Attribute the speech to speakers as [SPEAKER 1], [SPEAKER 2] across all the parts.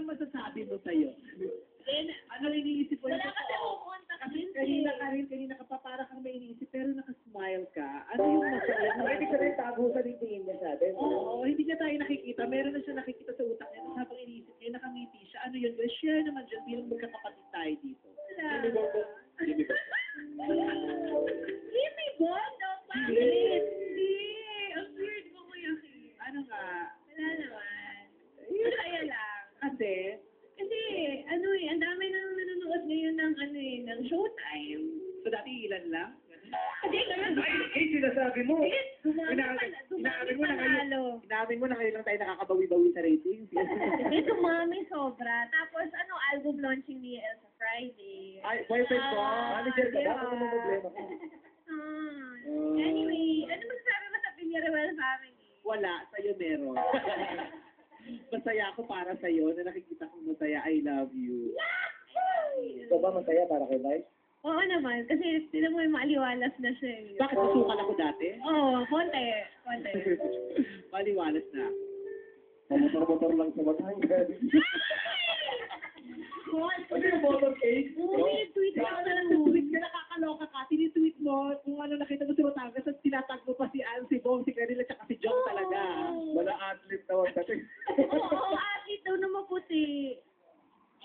[SPEAKER 1] masasabi mo sa'yo? Ano iniisip mo?
[SPEAKER 2] Wala kasi akong contact
[SPEAKER 1] Kasi
[SPEAKER 2] lens
[SPEAKER 1] kanina ka pa para kang may iniisip, pero nakasmile ka. Ano yung masaya? Pwede ka rin tago sa tingin niya sa atin. Oo, hindi niya tayo nakikita. Meron na siya nakikita sa utak niya. Tapos habang iniisip niya, nakangiti siya. Ano yun? Well, share naman dyan bilang magkakapatid tayo dito.
[SPEAKER 2] Jimmy Bond?
[SPEAKER 1] Bakit?
[SPEAKER 2] Hindi. Ang weird mo kuya Kim.
[SPEAKER 1] Ano nga?
[SPEAKER 2] Wala naman. Masaya lang.
[SPEAKER 1] Kasi,
[SPEAKER 2] Kasi, ano ang dami nang nanonood ngayon ng, ng Showtime.
[SPEAKER 1] so dati ilan lang?
[SPEAKER 2] Kasi ngayon,
[SPEAKER 1] Sinasabi mo.
[SPEAKER 2] dumami panalo.
[SPEAKER 1] Inamin mo na kayo lang tayo nakakabawi-bawi sa ratings.
[SPEAKER 2] Dumami sobra. Tapos, album launching ni Elsa Friday.
[SPEAKER 1] Ay, boyfriend ko. Manager ka ba?
[SPEAKER 2] diba?
[SPEAKER 1] Ano yung problema ko?
[SPEAKER 2] Anyway, ano masasabi mo sa Villarreal family?
[SPEAKER 1] Wala, sa'yo meron. Masaya ako para sa'yo na nakikita kong masaya. I love you. Ikaw ba masaya para kay Mike?
[SPEAKER 2] Oo naman, kasi tinan mo yung maaliwalas na siya.
[SPEAKER 1] Bakit masukal ako dati?
[SPEAKER 2] Oo, konti.
[SPEAKER 1] Maliwalas na.
[SPEAKER 3] Motor lang sa Batangas. Ano yung motorcade?
[SPEAKER 2] Tweet
[SPEAKER 1] Tweet ka, nakakaloka ka. Tinitweet mo kung ano nakita mo sa Batangas at tinatag mo pa si Ann, si Bong, si Clarilla, at si John talaga.
[SPEAKER 3] Wala athlete na wag kasi.
[SPEAKER 2] Oo, athlete daw na maputi.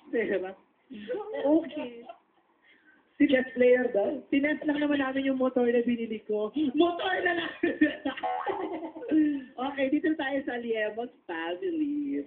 [SPEAKER 1] Pera.
[SPEAKER 2] Okay.
[SPEAKER 1] Si chess player daw. Tinest lang naman namin yung motor na binili ko. Motor na lang! Okay, dito tayo sa Liemos family.